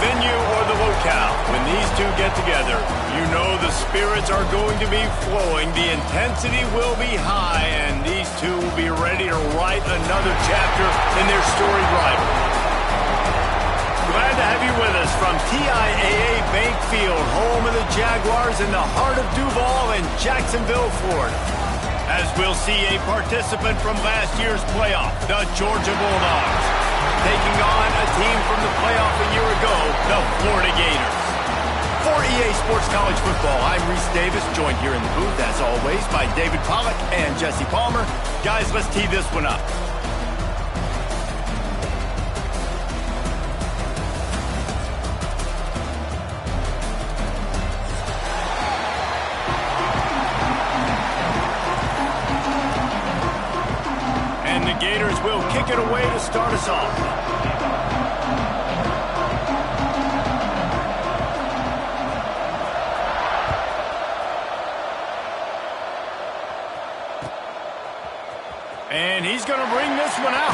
venue or the locale, when these two get together, you know the spirits are going to be flowing, the intensity will be high, and these two will be ready to write another chapter in their storied rivalry. Glad to have you with us from TIAA Bank Field, home of the Jaguars in the heart of Duval in Jacksonville, Florida. As we'll see a participant from last year's playoff, the Georgia Bulldogs, taking on a team from the playoff a year ago, the Florida Gators. For EA Sports College Football, I'm Reese Davis, joined here in the booth, as always, by David Pollack and Jesse Palmer. Guys, let's tee this one up. And the Gators will kick it away to start us off. And he's going to bring this one out.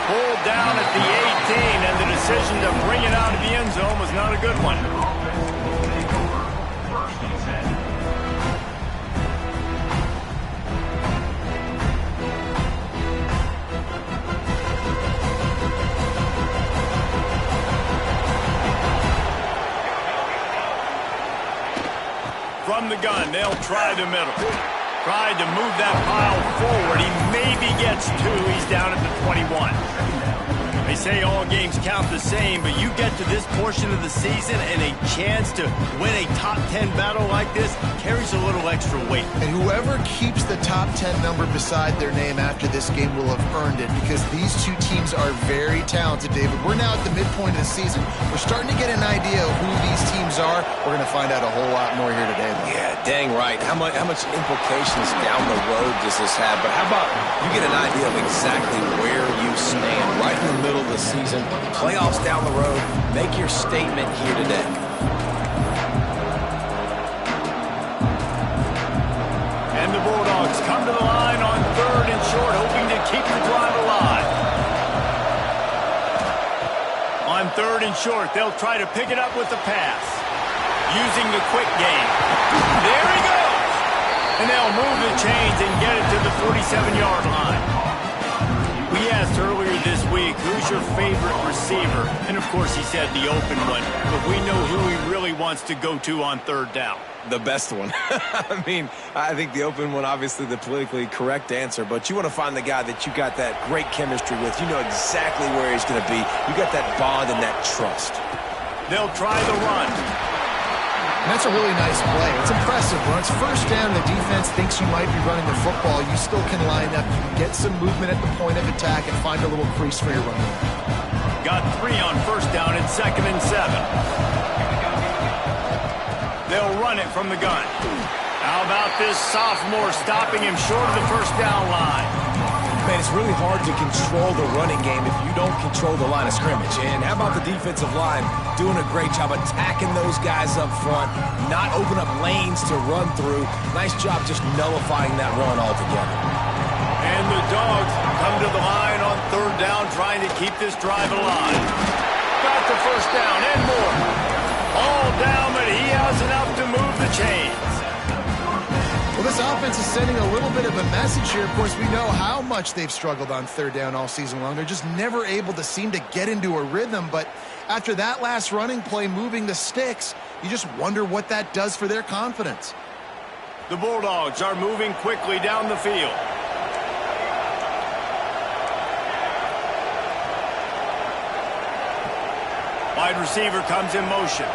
Pulled down at the 18, and the decision to bring it out of the end zone was not a good one. From the gun, they'll try the middle. Tried to move that pile forward. He maybe gets two. He's down at the 21. They say all games count the same, but you get to this portion of the season and a chance to win a top 10 battle like this carries a little extra weight. And whoever keeps the top 10 number beside their name after this game will have earned it, because these two teams are very talented, David. We're now at the midpoint of the season. We're starting to get an idea of who these teams are. We're going to find out a whole lot more here today, though. Yeah, dang right. How much implications down the road does this have? But how about you get an idea of exactly where you stand right in the middle of the season, playoffs down the road, make your statement here today. And the Bulldogs come to the line on 3rd and short, hoping to keep the drive alive. On 3rd and short, they'll try to pick it up with the pass, using the quick game. There he goes! And they'll move the chains and get it to the 47-yard line. We asked earlier this week, who's your favorite receiver? And, of course, he said the open one. But we know who he really wants to go to on 3rd down. The best one. I mean, I think the open one, obviously the politically correct answer, but you want to find the guy that you got that great chemistry with. You know exactly where he's going to be. You got that bond and that trust. They'll try the run. And that's a really nice play. It's impressive. When it's 1st down, the defense thinks you might be running the football. You still can line up. You can get some movement at the point of attack and find a little crease for your running. Got 3 on 1st down and 2nd and 7. They'll run it from the gun. How about this sophomore stopping him short of the 1st down line? Man, it's really hard to control the running game if you don't control the line of scrimmage. And how about the defensive line doing a great job attacking those guys up front, not open up lanes to run through. Nice job just nullifying that run altogether. And the Dogs come to the line on 3rd down, trying to keep this drive alive. Got the 1st down and more. All down, but he has enough to move the chains. Well, this offense is sending a little bit of a message here. Of course, we know how much they've struggled on 3rd down all season long. They're just never able to seem to get into a rhythm. But after that last running play, moving the sticks, you just wonder what that does for their confidence. The Bulldogs are moving quickly down the field. Wide receiver comes in motion.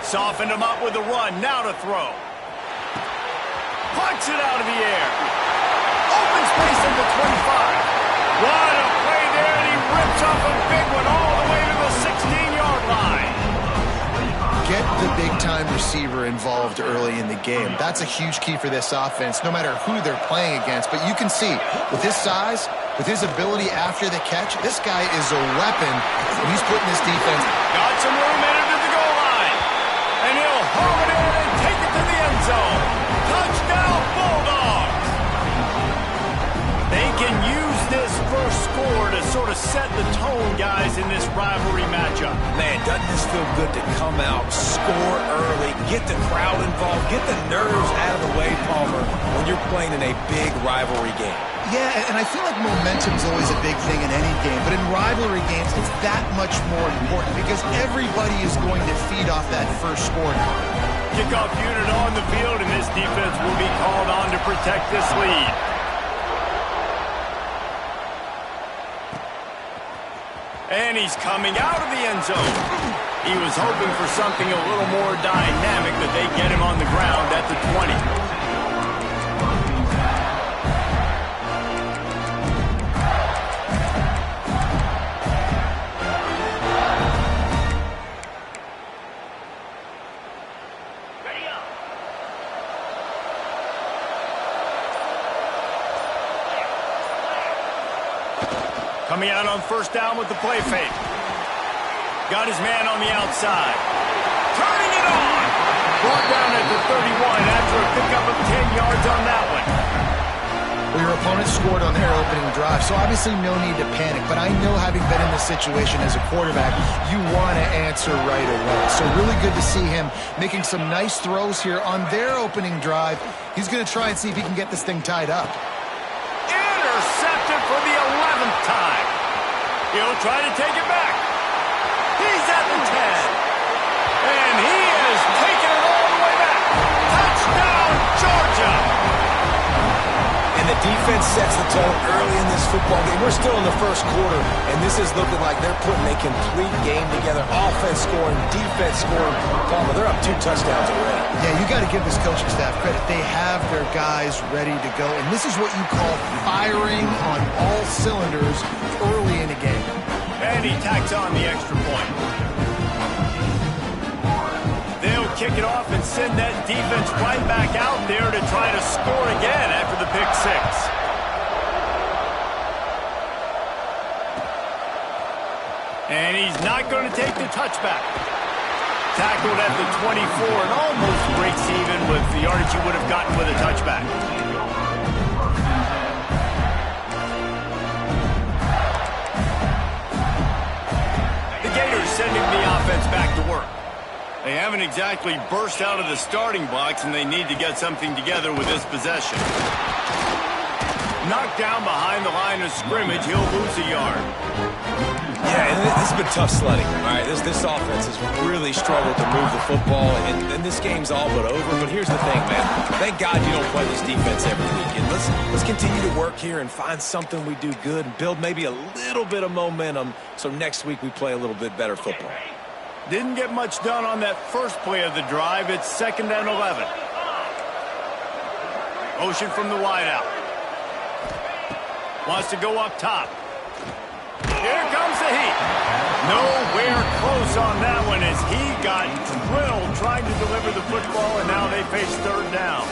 Softened him up with a run. Now to throw. Punch it out of the air. Open space at the 25. What a play there, and he rips off a big one all the way to the 16-yard line. Get the big-time receiver involved early in the game. That's a huge key for this offense, no matter who they're playing against. But you can see, with his size, with his ability after the catch, this guy is a weapon. He's putting this defense. Got some room in it to the goal line. And he'll home it in and take it to the end zone. Touchdown, Bulldogs. They can use this first score to sort of set the tone, guys, in rivalry matchup. Man, doesn't this feel good to come out, score early, get the crowd involved, get the nerves out of the way, Palmer, when you're playing in a big rivalry game? Yeah, and I feel like momentum's always a big thing in any game, but in rivalry games, it's that much more important because everybody is going to feed off that first score. Kickoff unit on the field, and this defense will be called on to protect this lead. And he's coming out of the end zone. He was hoping for something a little more dynamic, but they get him on the ground at the 20. Coming out on first down with the play fake. Got his man on the outside. Turning it on. Brought down at the 31 after a pickup of 10 yards on that one. Well, your opponent scored on their opening drive, so obviously no need to panic. But I know, having been in this situation as a quarterback, you want to answer right away. So really good to see him making some nice throws here on their opening drive. He's going to try and see if he can get this thing tied up. Intercepted for the 11th time. He'll try to take it back. He's at the 10. And he is taking it all the way back. Touchdown, Georgia. And the defense sets the tone early in this football game. We're still in the first quarter, and this is looking like they're putting a complete game together. Offense scoring, defense scoring. Palmer, they're up 2 touchdowns already. Yeah, you got to give this coaching staff credit. They have their guys ready to go, and this is what you call firing on all cylinders early in a game. And he tacks on the extra point. They'll kick it off and send that defense right back out there to try to score again after the pick 6. And he's not going to take the touchback. Tackled at the 24 and almost breaks even with the yardage he would have gotten with a touchback. The Gators sending the offense back to work. They haven't exactly burst out of the starting blocks, and they need to get something together with this possession. Knocked down behind the line of scrimmage, he'll lose a yard. Yeah, and this has been tough sledding. All right, this offense has really struggled to move the football, and this game's all but over. But here's the thing, man. Thank God you don't play this defense every weekend. Let's continue to work here and find something we do good and build maybe a little bit of momentum so next week we play a little bit better football. Didn't get much done on that first play of the drive. It's 2nd and 11. Motion from the wideout. Wants to go up top. Here comes the heat. Nowhere close on that one as he got drilled trying to deliver the football, and now they face 3rd down.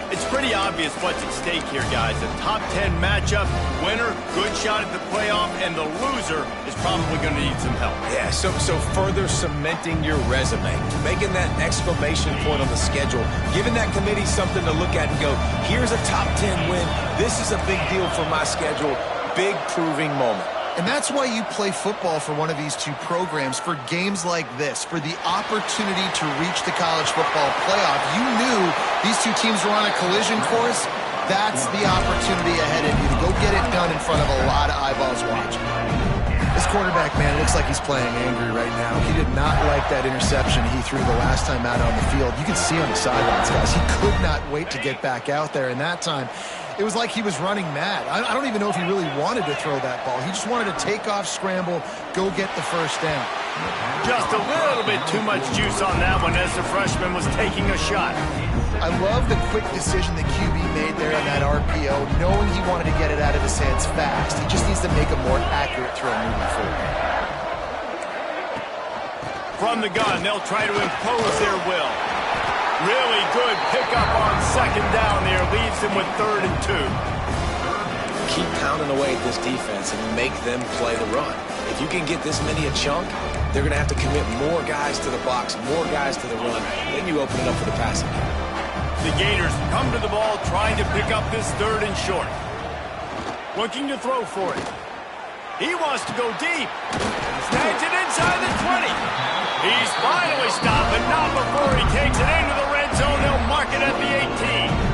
It's pretty obvious what's at stake here, guys. A top 10 matchup, winner, good shot at the playoff, and the loser is probably going to need some help. Yeah, so further cementing your resume, making that exclamation point on the schedule, giving that committee something to look at and go, here's a top 10 win. This is a big deal for my schedule. Big proving moment. And that's why you play football for one of these 2 programs, for games like this, for the opportunity to reach the college football playoff. You knew these 2 teams were on a collision course. That's the opportunity ahead of you to go get it done in front of a lot of eyeballs watching. This quarterback, man, looks like he's playing angry right now. He did not like that interception he threw the last time out on the field. You could see on the sidelines, guys. He could not wait to get back out there, and that time it was like he was running mad. I don't even know if he really wanted to throw that ball. He just wanted to take off, scramble, go get the first down. Just a little bit too much juice on that one as the freshman was taking a shot. I love the quick decision the QB made there on that RPO, knowing he wanted to get it out of his hands fast. He just needs to make a more accurate throw moving forward. From the gun, they'll try to impose their will. Really good pickup on 2nd down there. Leaves them with 3rd and 2. Keep pounding away at this defense and make them play the run. If you can get this many a chunk, they're going to have to commit more guys to the box, more guys to the run. Then you open it up for the passing game. The Gators come to the ball trying to pick up this 3rd and short. Looking to throw for it. He wants to go deep. snags it inside the 20. He's finally stopped, but not before he takes it into the red zone. They'll mark it at the 18.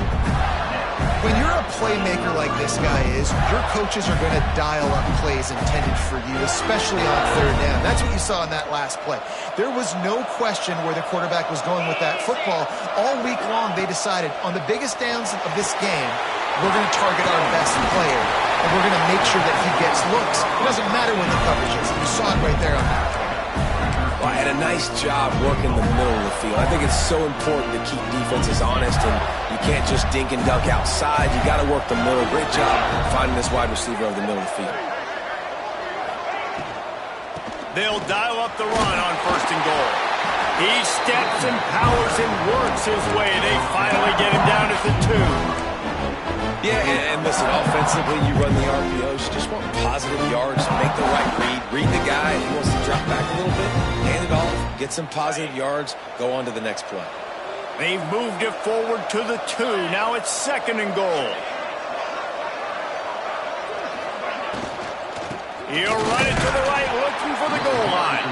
When you're a playmaker like this guy is, your coaches are going to dial up plays intended for you, especially on third down. That's what you saw in that last play. There was no question where the quarterback was going with that football. All week long, they decided on the biggest downs of this game, we're going to target our best player, and we're going to make sure that he gets looks. It doesn't matter when the coverage is. You saw it right there on that play. Well, and a nice job working the middle of the field. I think it's so important to keep defenses honest, and you can't just dink and dunk outside. You got to work the middle. Great job finding this wide receiver over the middle of the field. They'll dial up the run on 1st and goal. He steps and powers and works his way. They finally get him down at the 2. Yeah, and listen, offensively, you run the RPOs. You just want positive yards, make the right read the guy. If he wants to drop back a little bit, hand it off, get some positive yards, go on to the next play. They've moved it forward to the 2. Now it's 2nd and goal. He'll run it to the right, looking for the goal line.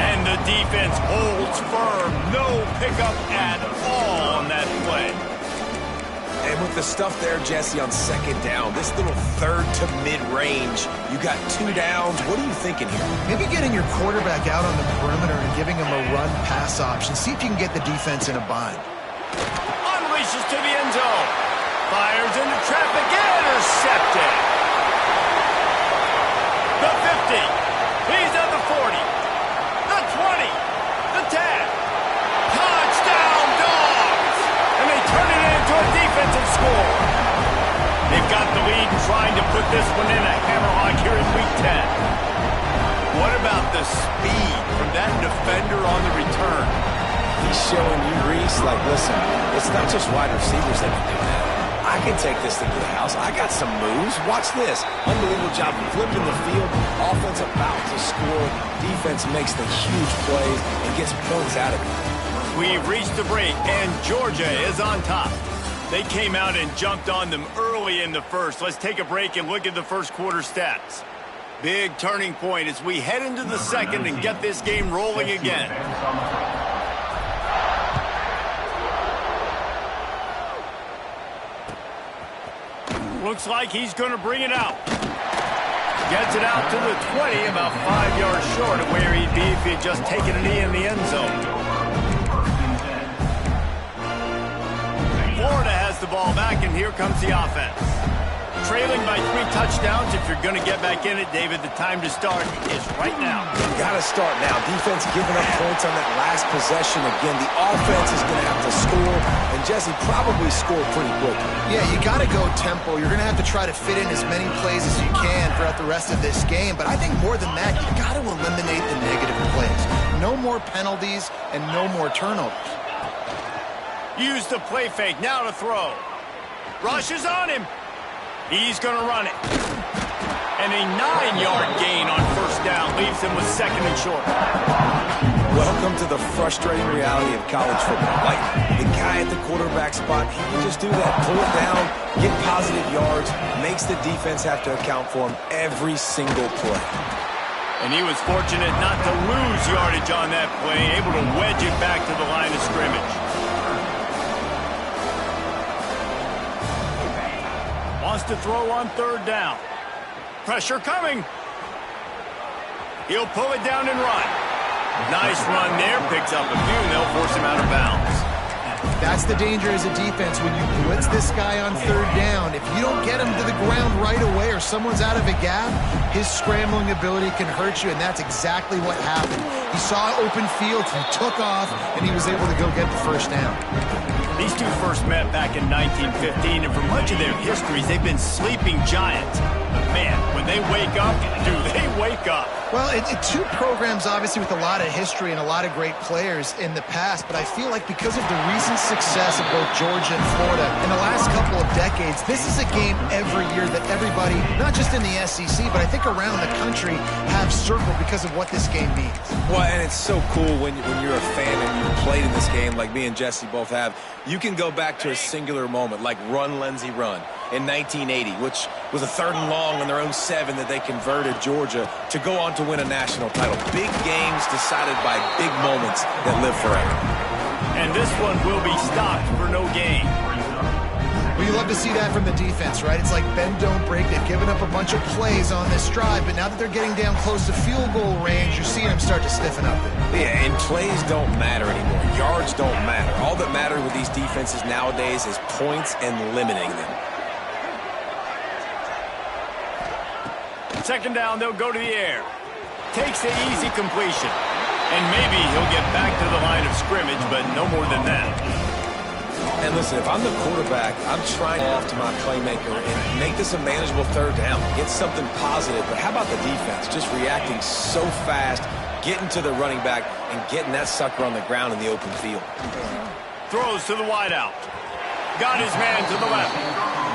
And the defense holds firm. No pickup at all on that play. And with the stuff there, Jesse, on 2nd down, this little 3rd to mid-range, you got 2 downs. What are you thinking here? Maybe getting your quarterback out on the perimeter and giving him a run-pass option. See if you can get the defense in a bind. Unleashes to the end zone. Fires into traffic. Intercepted. The 50. He's at the 40. The 20. The 10. Touchdown, Dogs! And they turn it into a defensive score. They've got the lead and trying to put this one in a hammerlock here in Week 10. What about the speed from that defender on the return? He's showing you, Reese, like, listen, it's not just wide receivers that can do that. I can take this thing to the house. I got some moves. Watch this. Unbelievable job flipping the field. Offense about to score. Defense makes the huge plays and gets points out of it. We've reached the break, and Georgia is on top. They came out and jumped on them early in the first. Let's take a break and look at the first quarter stats. Big turning point as we head into the second and get this game rolling again. Looks like he's going to bring it out. Gets it out to the 20, about 5 yards short of where he'd be if he had just taken a knee in the end zone. Florida has the ball back, and here comes the offense. Trailing by 3 touchdowns. If you're going to get back in it, David, the time to start is right now. You got to start now. Defense giving up points on that last possession. Again, the offense is going to have to score, and Jesse probably scored pretty quickly. Yeah, you got to go tempo. You're going to have to try to fit in as many plays as you can throughout the rest of this game. But I think more than that, you got to eliminate the negative plays. No more penalties and no more turnovers. Use the play fake. Now to throw. Rush is on him. He's going to run it. And a 9-yard gain on 1st down leaves him with 2nd and short. Welcome to the frustrating reality of college football. Like, the guy at the quarterback spot, he can just do that. Pull it down, get positive yards, makes the defense have to account for him every single play. And he was fortunate not to lose yardage on that play, able to wedge it back to the line of scrimmage. Wants to throw on 3rd down. Pressure coming. He'll pull it down and run. Nice run there. Picks up a few, and they'll force him out of bounds. That's the danger as a defense when you blitz this guy on 3rd down. If you don't get him to the ground right away or someone's out of a gap, his scrambling ability can hurt you, and that's exactly what happened. He saw open field, he took off, and he was able to go get the 1st down. These two first met back in 1915, and for much of their histories, they've been sleeping giants. Man, when they wake up, do they wake up? Well, two programs, obviously, with a lot of history and a lot of great players in the past, but I feel like because of the recent success of both Georgia and Florida in the last couple of decades, this is a game every year that everybody, not just in the SEC, but I think around the country, have circled because of what this game means. Well, and it's so cool when you're a fan and you played in this game like me and Jesse both have. You can go back to a singular moment, like run, Lindsey, run. in 1980, which was a 3rd and long on their own 7 that they converted Georgia to go on to win a national title. Big games decided by big moments that live forever. And this one will be stopped for no gain. Well, you love to see that from the defense, right? It's like bend, don't break. They've given up a bunch of plays on this drive, but now that they're getting down close to field goal range, you're seeing them start to stiffen up. Yeah, and plays don't matter anymore. Yards don't matter. All that matters with these defenses nowadays is points and limiting them. 2nd down, they'll go to the air. Takes the easy completion. And maybe he'll get back to the line of scrimmage, but no more than that. And listen, if I'm the quarterback, I'm trying off to my playmaker and make this a manageable 3rd down. Get something positive. But how about the defense? Just reacting so fast, getting to the running back, and getting that sucker on the ground in the open field. Throws to the wideout. Got his man to the left.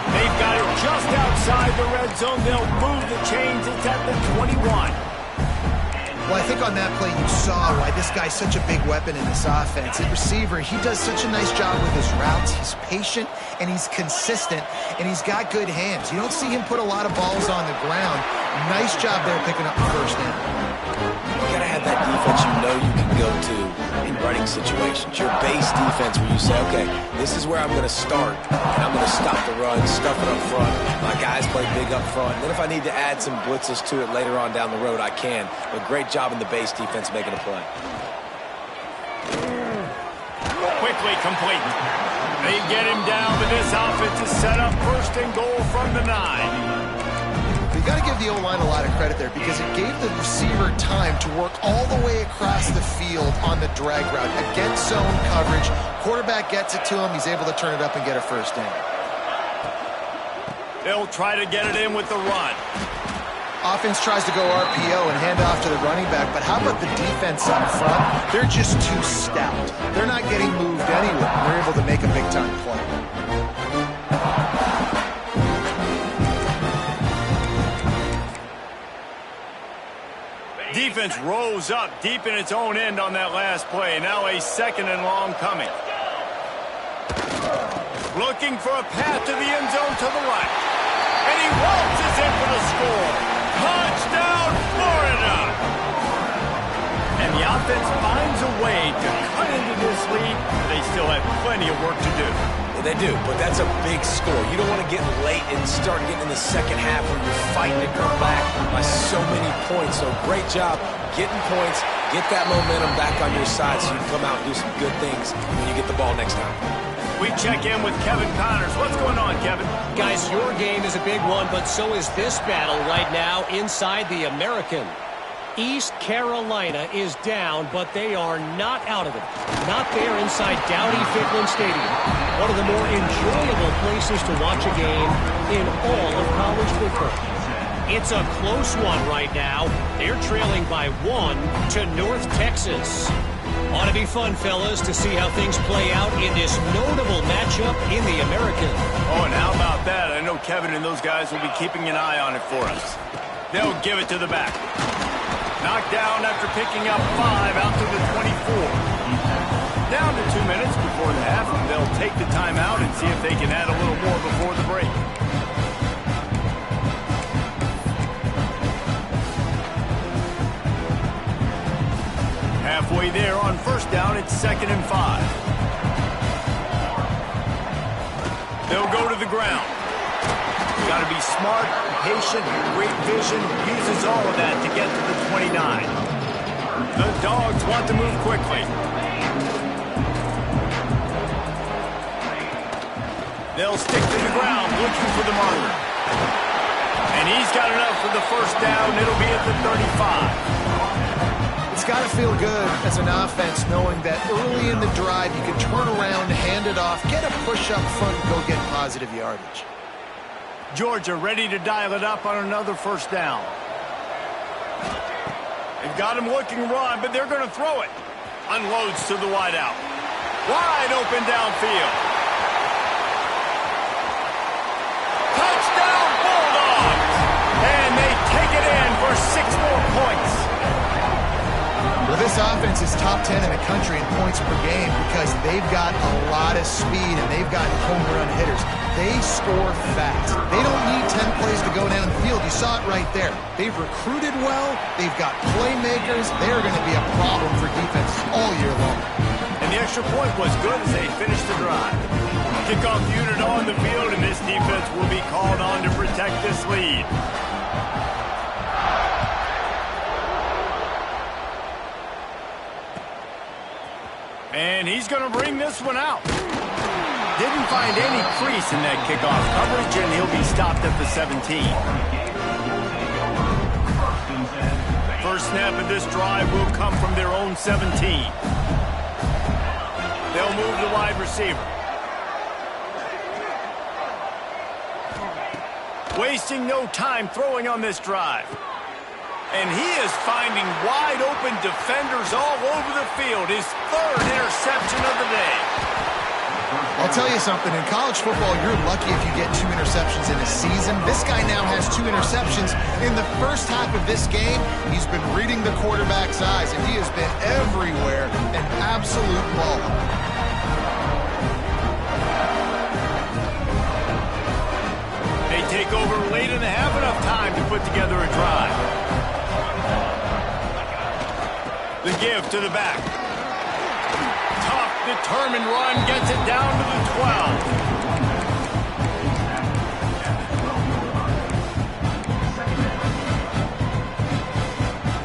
They've got it just outside the red zone. They'll move the chains. It's at the 21. Well, I think on that play you saw why this guy's such a big weapon in this offense. At receiver, he does such a nice job with his routes. He's patient, and he's consistent, and he's got good hands. You don't see him put a lot of balls on the ground. Nice job there picking up the 1st down. You got to have that defense you know you can go to in running situations. Your base defense where you say, okay, this is where I'm going to start, and I'm going to stop the run, stuff it up front. My guys play big up front. And then if I need to add some blitzes to it later on down the road, I can. But great job in the base defense making a play. Quickly complete. They get him down, but this offense is set up 1st and goal from the 9. You got to give the O-line a lot of credit there because it gave the receiver time to work all the way across the field on the drag route against zone coverage. Quarterback gets it to him. He's able to turn it up and get a 1st down. They'll try to get it in with the run. Offense tries to go RPO and hand off to the running back, but how about the defense up front? They're just too stout. They're not getting moved anywhere. They're able to make a big-time play. Defense rose up deep in its own end on that last play. Now a 2nd and long coming. Looking for a path to the end zone to the right. And he waltzes in for the score. Touchdown, Florida! And the offense finds a way to cut into this lead. They still have plenty of work to do. They do, but that's a big score. You don't want to get late and start getting in the 2nd half where you're fighting to come back by so many points. So great job getting points, get that momentum back on your side so you can come out and do some good things when you get the ball next time. We check in with Kevin Connors. What's going on, Kevin? Guys, your game is a big one, but so is this battle right now inside the American. East Carolina is down, but they are not out of it. Not there inside Dowdy-Ficklen Stadium. One of the more enjoyable places to watch a game in all of college football. It's a close one right now. They're trailing by 1 to North Texas. Ought to be fun, fellas, to see how things play out in this notable matchup in the American. Oh, and how about that? I know Kevin and those guys will be keeping an eye on it for us. They'll give it to the back. Knocked down after picking up 5 out to the 24. Down to 2 minutes before the half, and they'll take the timeout and see if they can add a little more before the break. Halfway there on 1st down, it's 2nd and 5. They'll go to the ground. Got to be smart, patient, great vision, uses all of that to get to the 29. The Dogs want to move quickly. They'll stick to the ground looking for the marker. And he's got enough for the 1st down. It'll be at the 35. It's got to feel good as an offense knowing that early in the drive you can turn around, hand it off, get a push up front, and go get positive yardage. Georgia ready to dial it up on another 1st down. They've got him looking run, but they're going to throw it. Unloads to the wideout. Wide open downfield. Touchdown Bulldogs! And they take it in for 6 more points. Well, this offense is top 10 in the country in points per game because they've got a lot of speed and they've got home run hitters. they score fast. They don't need 10 plays to go down the field. You saw it right there. They've recruited well. They've got playmakers. They're going to be a problem for defense all year long. And the extra point was good as they finished the drive. Kickoff unit on the field, and this defense will be called on to protect this lead. And he's going to bring this one out. Didn't find any crease in that kickoff coverage, and he'll be stopped at the 17. First snap of this drive will come from their own 17. They'll move the wide receiver. Wasting no time throwing on this drive. And he is finding wide-open defenders all over the field. His third interception of the day. I'll tell you something. In college football, you're lucky if you get 2 interceptions in a season. This guy now has 2 interceptions. In the first half of this game, he's been reading the quarterback's eyes, and he has been everywhere, an absolute baller. They take over late in the half, enough time to put together a drive. The give to the back. Tough, determined run, gets it down to the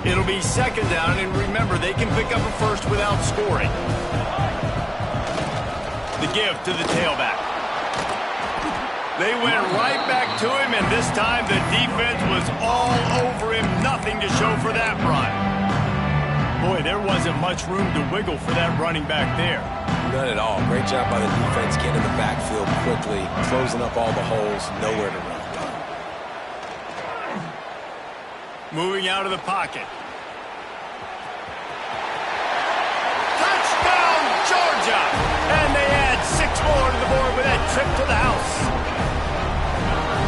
12. It'll be second down, and remember, they can pick up a first without scoring. The give to the tailback. They went right back to him, and this time the defense was all over him. Nothing to show for that run. Boy, there wasn't much room to wiggle for that running back there. None at all. Great job by the defense getting in the backfield quickly, closing up all the holes, nowhere to run. Moving out of the pocket. Touchdown, Georgia! And they add 6 more to the board with that trip to the house.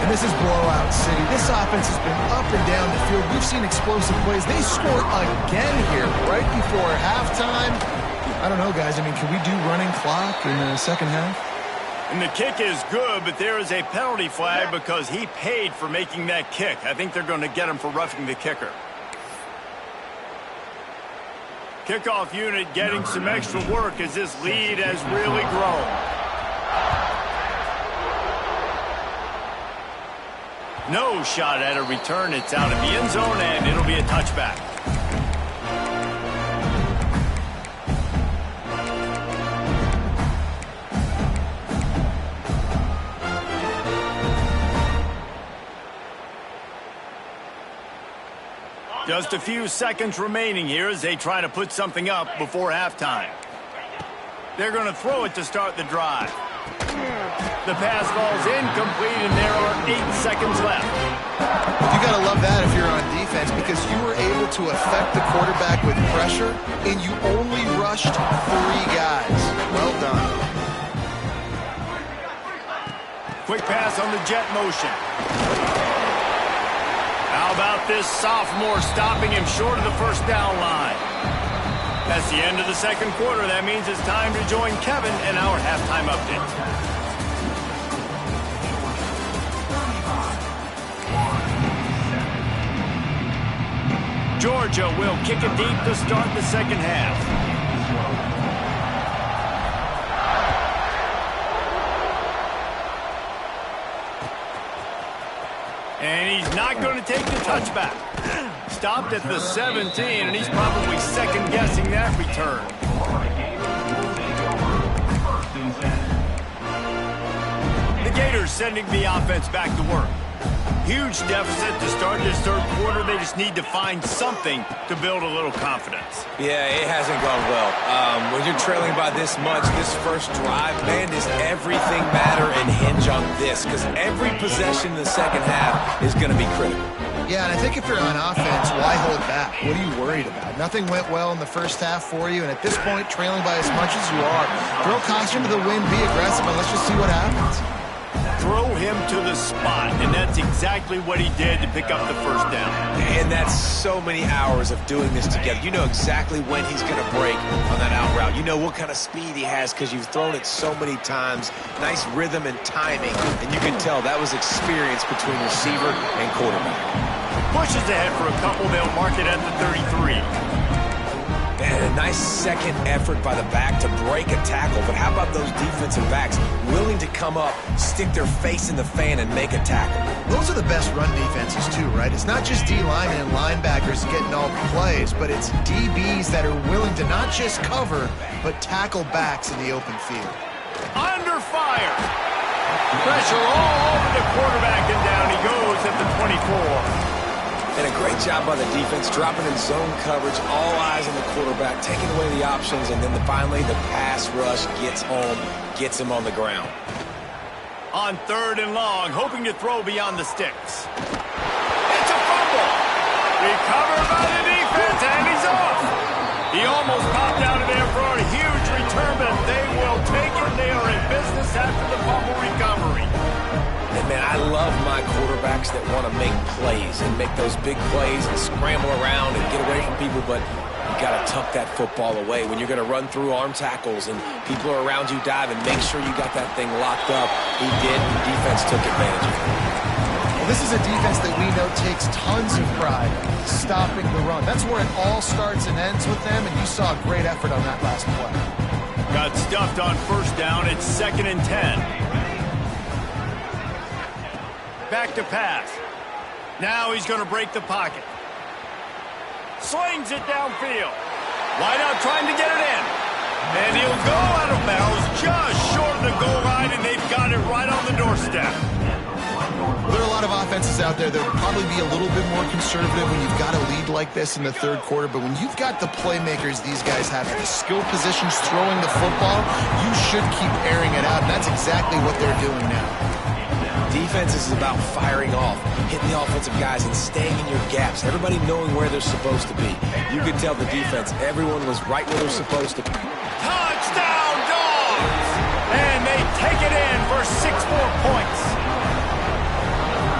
And this is blowout city. This offense has been up and down the field. We've seen explosive plays. They score again here right before halftime. I don't know, guys. I mean, can we do running clock in the second half? And the kick is good, but there is a penalty flag because he paid for making that kick. I think they're going to get him for roughing the kicker. Kickoff unit getting some extra work as this lead has really grown. No shot at a return. It's out of the end zone, and it'll be a touchback. Just a few seconds remaining here as they try to put something up before halftime. They're going to throw it to start the drive. The pass falls incomplete, and there are 8 seconds left. You got to love that if you're on defense, because you were able to affect the quarterback with pressure, and you only rushed 3 guys. Well done. Quick pass on the jet motion. How about this sophomore stopping him short of the first down line? That's the end of the second quarter. That means it's time to join Kevin in our halftime update. Georgia will kick it deep to start the second half. And he's not going to take the touchback. Stopped at the 17, and he's probably second-guessing that return. The Gators sending the offense back to work. Huge deficit to start this third quarter. They just need to find something to build a little confidence. Yeah, it hasn't gone well. When you're trailing by this much, this first drive, man, does everything matter and hinge on this? Because every possession in the second half is going to be critical. Yeah, and I think if you're on offense, why hold back? What are you worried about? Nothing went well in the first half for you, and at this point, trailing by as much as you are, throw caution to the wind, be aggressive, and let's just see what happens. throw him to the spot, and that's exactly what he did to pick up the first down. And that's so many hours of doing this together. You know exactly when he's going to break on that out route. You know what kind of speed he has because you've thrown it so many times. Nice rhythm and timing, and you can tell that was experience between receiver and quarterback. Pushes ahead for a couple. They'll mark it at the 33. And a nice second effort by the back to break a tackle. But how about those defensive backs willing to come up, stick their face in the fan, and make a tackle? Those are the best run defenses too, right? It's not just D-linemen and linebackers getting all the plays, but it's DBs that are willing to not just cover, but tackle backs in the open field. Under fire. Pressure all over the quarterback, and down he goes at the 24. And a great job by the defense, dropping in zone coverage, all eyes on the quarterback, taking away the options, and then finally the pass rush gets home, gets him on the ground. On 3rd and long, hoping to throw beyond the sticks. It's a fumble. Recovered by the defense, and he's off. He almost popped out of there for a huge return, but they will take it. They are in business after the fumble recovery. And, man, I love my quarterbacks that want to make plays and make those big plays and scramble around and get away from people, but you got to tuck that football away. When you're going to run through arm tackles and people are around you diving, make sure you got that thing locked up. He did, and defense took advantage of it. Well, this is a defense that we know takes tons of pride stopping the run. That's where it all starts and ends with them, and you saw a great effort on that last play. Got stuffed on 1st down. It's 2nd and 10. Back to pass. Now he's going to break the pocket. Slings it downfield. Wideout trying to get it in. And he'll go out of bounds just short of the goal line, and they've got it right on the doorstep. There are a lot of offenses out there that would probably be a little bit more conservative when you've got a lead like this in the 3rd quarter, but when you've got the playmakers these guys have, the skill positions throwing the football, you should keep airing it out, and that's exactly what they're doing now. Defense is about firing off, hitting the offensive guys, and staying in your gaps. Everybody knowing where they're supposed to be. You could tell the defense, everyone was right where they're supposed to be. Touchdown, Dogs! And they take it in for 6 more points.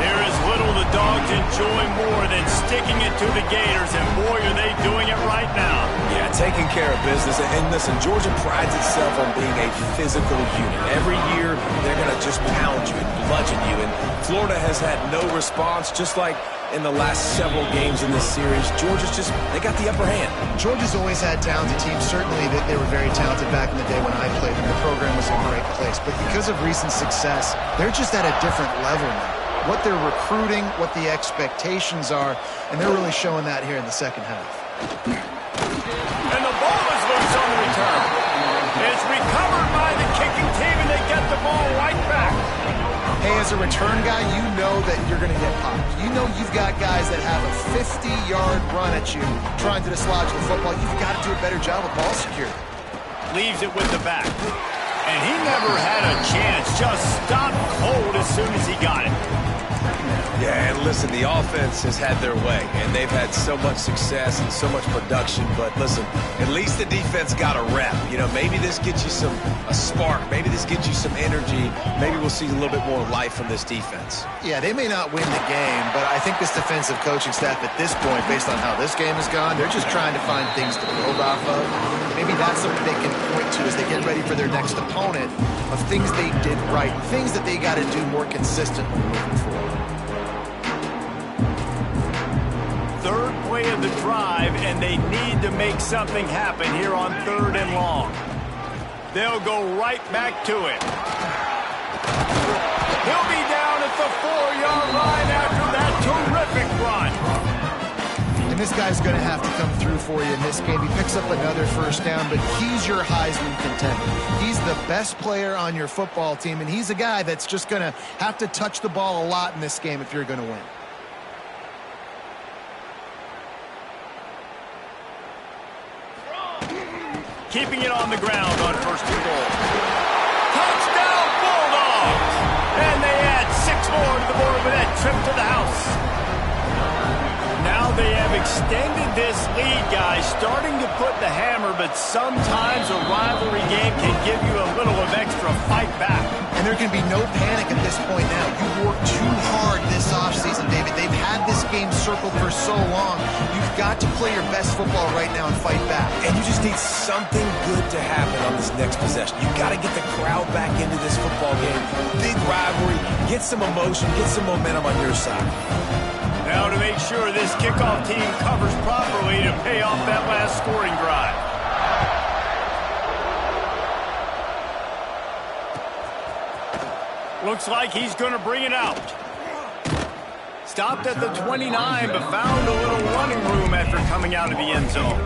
There is little the Dogs enjoy more than sticking it to the Gators, and boy, are they doing it right now. Yeah, taking care of business. And listen, Georgia prides itself on being a physical unit. Every year, they're going to just pound you and bludgeon you. And Florida has had no response, just like in the last several games in this series. Georgia's they got the upper hand. Georgia's always had talented teams. Certainly, they were very talented back in the day when I played, and the program was in a great place. But because of recent success, they're just at a different level now. What they're recruiting, what the expectations are, and they're really showing that here in the 2nd half. And the ball is loose on the return. It's recovered by the kicking team, and they get the ball right back. Hey, as a return guy, you know that you're going to get popped. You know you've got guys that have a 50-yard run at you trying to dislodge the football. You've got to do a better job of ball security. Leaves it with the back. And he never had a chance. Just stopped cold as soon as he got it. Yeah, and listen, the offense has had their way, and they've had so much success and so much production. But listen, at least the defense got a rep. You know, maybe this gets you a spark. Maybe this gets you some energy. Maybe we'll see a little bit more life from this defense. Yeah, they may not win the game, but I think this defensive coaching staff at this point, based on how this game has gone, they're just trying to find things to build off of. Maybe that's something they can point to as they get ready for their next opponent, of things they did right, things that they got to do more consistently moving forward. 3rd play of the drive, and they need to make something happen here on 3rd and long. They'll go right back to it. He'll be down at the 4-yard line after that terrific run. And this guy's going to have to come through for you in this game. He picks up another 1st down, but he's your Heisman contender. He's the best player on your football team, and he's a guy that's just going to have to touch the ball a lot in this game if you're going to win. Keeping it on the ground on 1st and goal. Touchdown, Bulldogs! And they add 6 more to the board with that trip to the house. Now they have extended this lead, guys, starting to put the hammer, but sometimes a rivalry game can give you a little of extra fight back. And And there can be no panic at this point now. You worked too hard this offseason, David. They've had this game circled for so long. You've got to play your best football right now and fight back. And you just need something good to happen on this next possession. You've got to get the crowd back into this football game. Big rivalry. Get some emotion. Get some momentum on your side. Now to make sure this kickoff team covers properly to pay off that last scoring drive. Looks like he's going to bring it out. Stopped at the 29, but found a little running room after coming out of the end zone.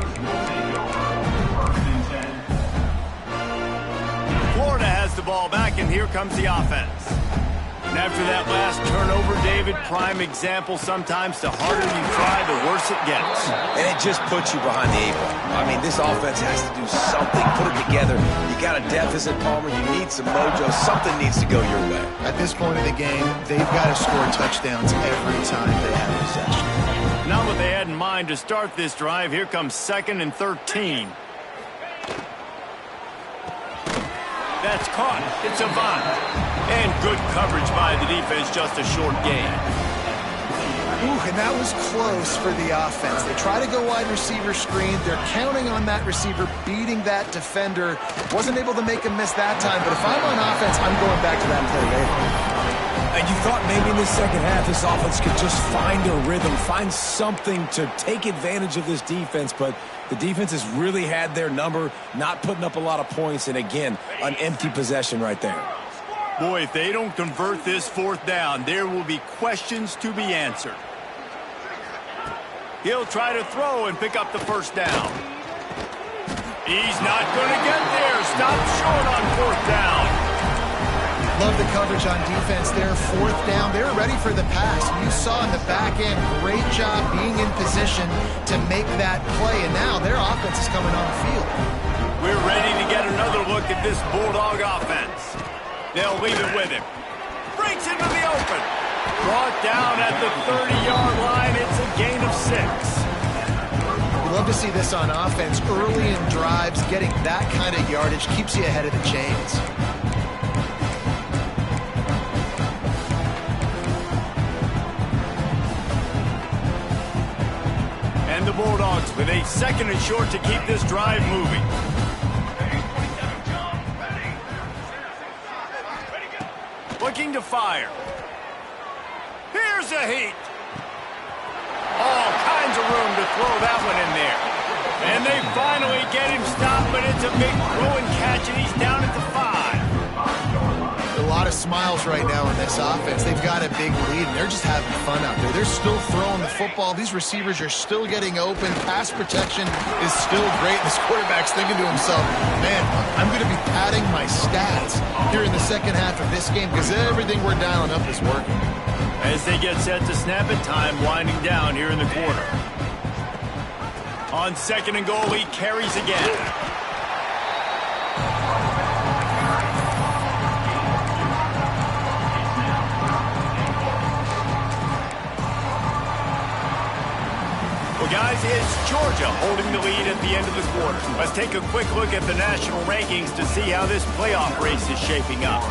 Florida has the ball back, and here comes the offense. And after that last turnover, David, prime example, sometimes the harder you try, the worse it gets. And it just puts you behind the 8 ball. I mean, this offense has to do something, put it together. You got a deficit, Palmer. You need some mojo. Something needs to go your way. At this point of the game, they've got to score touchdowns every time they have possession. Not what they had in mind to start this drive. Here comes 2nd and 13. That's caught. It's Avant. And good coverage by the defense, just a short gain. Ooh, and that was close for the offense. They try to go wide receiver screen. They're counting on that receiver beating that defender. Wasn't able to make him miss that time, but if I'm on offense, I'm going back to that play later. And you thought maybe in the second half this offense could just find a rhythm, find something to take advantage of this defense, but the defense has really had their number, not putting up a lot of points, and again, an empty possession right there. Boy, if they don't convert this 4th down, there will be questions to be answered. He'll try to throw and pick up the 1st down. He's not going to get there. Stop short on 4th down. Love the coverage on defense there. 4th down. They're ready for the pass. You saw in the back end, great job being in position to make that play. And now their offense is coming on the field. We're ready to get another look at this Bulldog offense. They'll leave it with him. Breaks into the open. Brought down at the 30-yard line. It's a gain of 6. We love to see this on offense. Early in drives, getting that kind of yardage keeps you ahead of the chains. And the Bulldogs with a 2nd and short to keep this drive moving. Looking to fire. Here's a heat. All kinds of room to throw that one in there. And they finally get him stopped, but it's a big throw and catch, and he's down at the 5. A lot of smiles right now in this offense. They've got a big lead, and they're just having fun out there. They're still throwing the football. These receivers are still getting open. Pass protection is still great. This quarterback's thinking to himself, man, I'm going to be padding my stats here in the second half of this game because everything we're dialing up is working. As they get set to snap it, time winding down here in the quarter. On 2nd and goal, he carries again. Guys, it's Georgia holding the lead at the end of the quarter. Let's take a quick look at the national rankings to see how this playoff race is shaping up.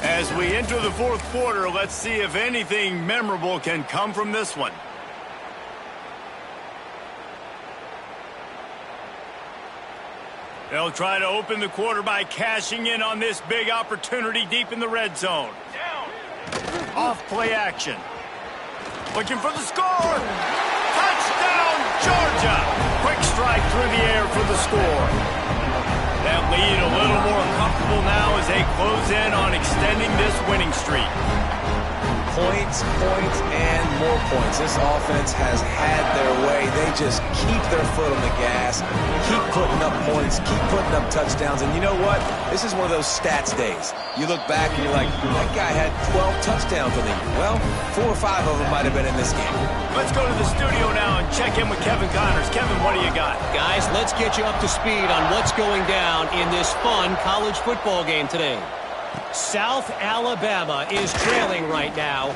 As we enter the 4th quarter, let's see if anything memorable can come from this one. They'll try to open the quarter by cashing in on this big opportunity deep in the red zone. Off play action. Looking for the score. Touchdown, Georgia! Quick strike through the air for the score. That lead a little more comfortable now as they close in on extending this winning streak. Points, and more points. This offense has had their way. They just keep their foot on the gas, keep putting up points, keep putting up touchdowns. And you know what? This is one of those stats days. You look back and you're like, that guy had 12 touchdowns in the year. Well, 4 or 5 of them might have been in this game. Let's go to the studio now and check in with Kevin Connors. Kevin, what do you got? Guys, let's get you up to speed on what's going down in this fun college football game today. South Alabama is trailing right now,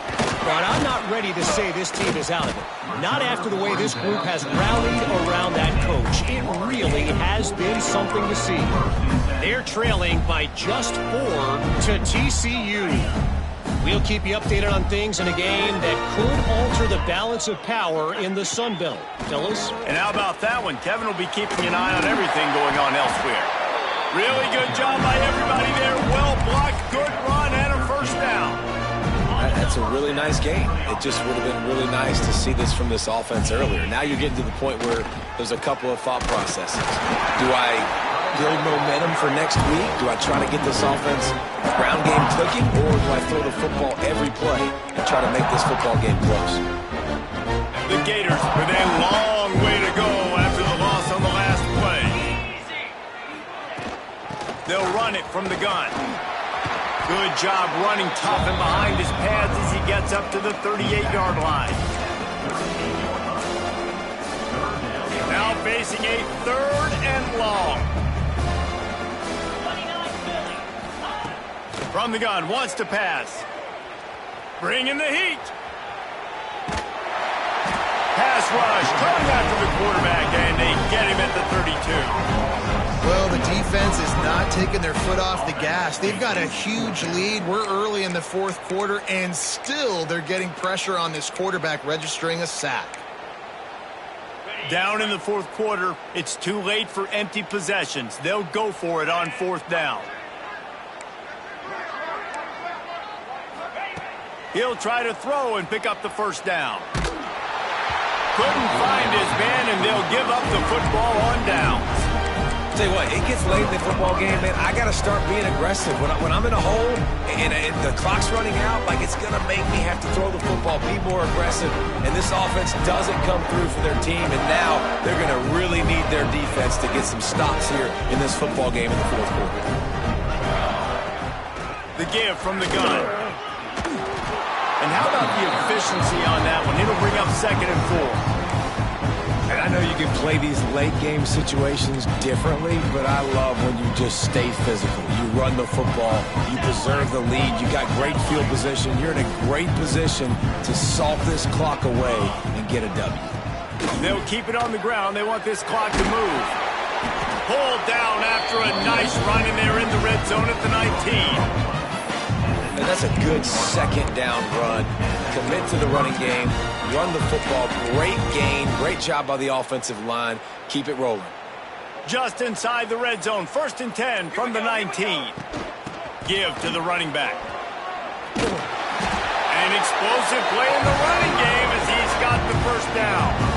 but I'm not ready to say this team is out of it. Not after the way this group has rallied around that coach. It really has been something to see. They're trailing by just 4 to TCU. We'll keep you updated on things in a game that could alter the balance of power in the Sun Belt. Fellas? And how about that one? Kevin will be keeping an eye on everything going on elsewhere. Really good job by everybody there. Well blocked, good run, and a first down. That's a really nice game. It just would have been really nice to see this from this offense earlier. Now you're getting to the point where there's a couple of thought processes. Do I build momentum for next week? Do I try to get this offense ground game clicking, or do I throw the football every play and try to make this football game close? The Gators with a long way to go after the loss on the last play. They'll run it from the gun. Good job running tough and behind his pads as he gets up to the 38-yard line. Now facing a 3rd and long. From the gun, wants to pass. Bringing the heat. Pass rush, coming after the quarterback, and they get him at the 32. Well, the defense is not taking their foot off the gas. They've got a huge lead. We're early in the 4th quarter, and still they're getting pressure on this quarterback, registering a sack. Down in the 4th quarter, it's too late for empty possessions. They'll go for it on 4th down. He'll try to throw and pick up the first down. Couldn't find his man, and they'll give up the football on downs. Tell you what, it gets late in the football game, man. I got to start being aggressive. When I'm in a hole and the clock's running out, like, it's going to make me have to throw the football, be more aggressive. And this offense doesn't come through for their team, and now they're going to really need their defense to get some stops here in this football game in the 4th quarter. The give from the gun. And how about the efficiency on that one? It'll bring up 2nd and 4. And I know you can play these late-game situations differently, but I love when you just stay physical. You run the football. You preserve the lead. You got great field position. You're in a great position to salt this clock away and get a W. They'll keep it on the ground. They want this clock to move. Pulled down after a nice run, and they're in the red zone at the 19. And that's a good 2nd down run. Commit to the running game. Run the football. Great gain. Great job by the offensive line. Keep it rolling. Just inside the red zone. 1st and 10 from the 19. Give to the running back. An explosive play in the running game as he's got the first down.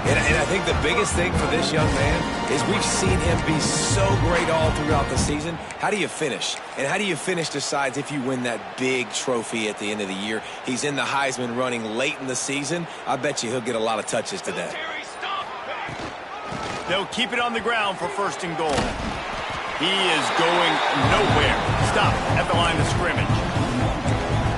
And I think the biggest thing for this young man is we've seen him be so great all throughout the season. How do you finish? And how do you finish decides if you win that big trophy at the end of the year. He's in the Heisman running late in the season. I bet you he'll get a lot of touches today. They'll keep it on the ground for 1st and goal. He is going nowhere. Stop at the line of scrimmage.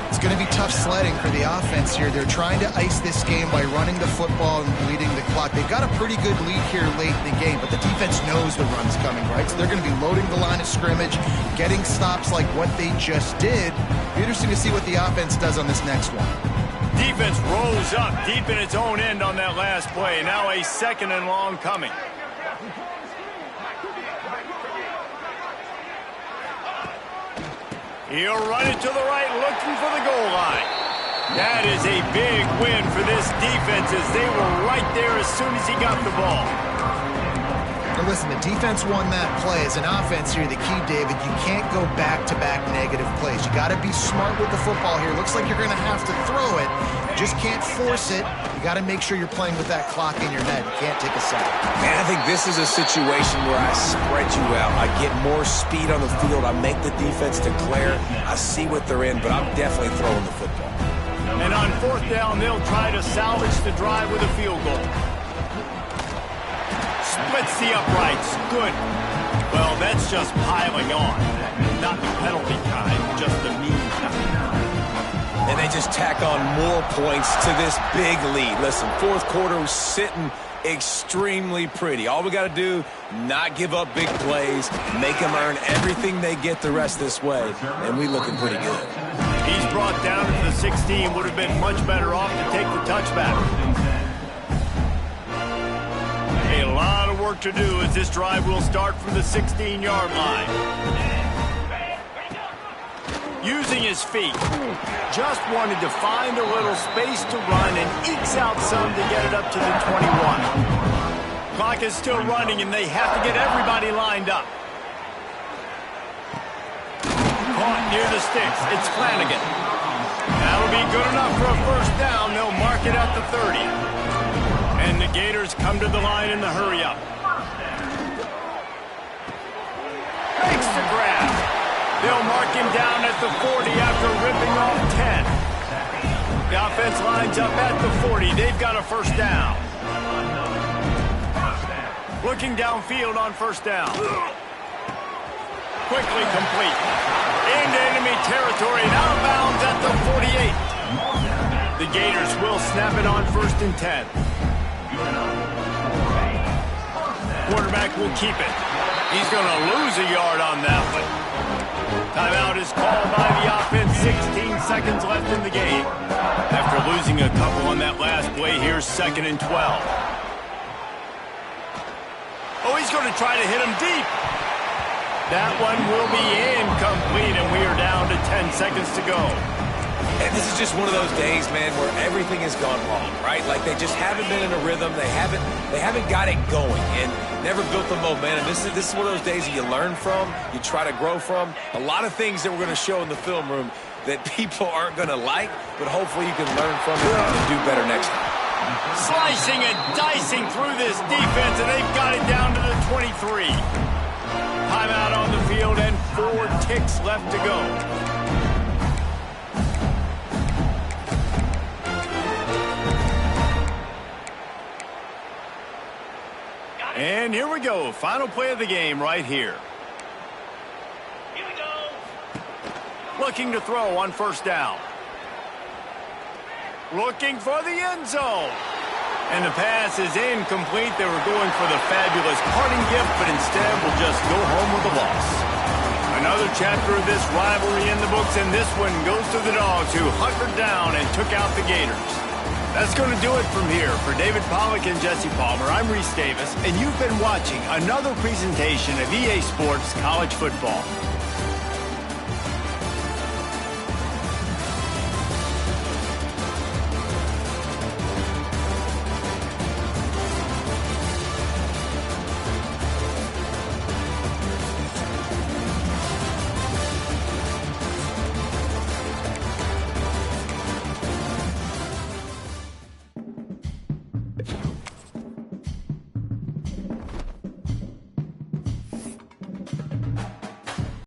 It's going to be tough sledding for the offense here. They're trying to ice this game by running the football and bleeding the clock. They've got a pretty good lead here late in the game, but the defense knows the run's coming, right? So they're going to be loading the line of scrimmage, getting stops like what they just did. Be interesting to see what the offense does on this next one. Defense rolls up deep in its own end on that last play. Now a 2nd and long coming. He'll run it to the right, looking for the goal line. That is a big win for this defense as they were right there as soon as he got the ball. Now listen, the defense won that play. As an offense here, the key, David, you can't go back-to-back negative plays. You got to be smart with the football here. Looks like you're going to have to throw it. You just can't force it. You got to make sure you're playing with that clock in your head. You can't take a sack. Man, I think this is a situation where I spread you out. I get more speed on the field. I make the defense declare. I see what they're in, but I'm definitely throwing the football. And on 4th down, they'll try to salvage the drive with a field goal. Splits the uprights. Good. Well, that's just piling on. Not the penalty kind, just the mean kind. And they just tack on more points to this big lead. Listen, 4th quarter, sitting extremely pretty. All we got to do, not give up big plays, make them earn everything they get the rest this way, and we looking pretty good. He's brought down to the 16. Would have been much better off to take the touchback. A lot of work to do as this drive will start from the 16-yard line. Using his feet. Just wanted to find a little space to run and ekes out some to get it up to the 21. Clock is still running, and they have to get everybody lined up. Caught near the sticks. It's Flanagan. That'll be good enough for a first down. They'll mark it at the 30. And the Gators come to the line in the hurry-up. Makes the grab. They'll mark him down at the 40 after ripping off 10. The offense lines up at the 40. They've got a first down. Looking downfield on first down. Quickly complete. Into enemy territory and out of bounds at the 48. The Gators will snap it on 1st and 10. Quarterback will keep it. He's going to lose a yard on that one. Timeout is called by the offense. 16 seconds left in the game. After losing a couple on that last play, here's 2nd and 12. Oh, he's going to try to hit him deep. That one will be incomplete, and we are down to 10 seconds to go. And this is just one of those days, man, where everything has gone wrong, right? Like they just haven't been in a rhythm. They haven't got it going and never built the momentum. This is one of those days that you learn from, you try to grow from. A lot of things that we're going to show in the film room that people aren't going to like, but hopefully you can learn from it and do better next time. Slicing and dicing through this defense, and they've got it down to the 23. Timeout on the field and 4 ticks left to go. And here we go. Final play of the game right here. Here we go. Looking to throw on first down. Looking for the end zone. And the pass is incomplete. They were going for the fabulous parting gift, but instead will just go home with a loss. Another chapter of this rivalry in the books, and this one goes to the Dogs, who hunkered down and took out the Gators. That's going to do it from here. For David Pollack and Jesse Palmer, I'm Reese Davis, and you've been watching another presentation of EA Sports College Football.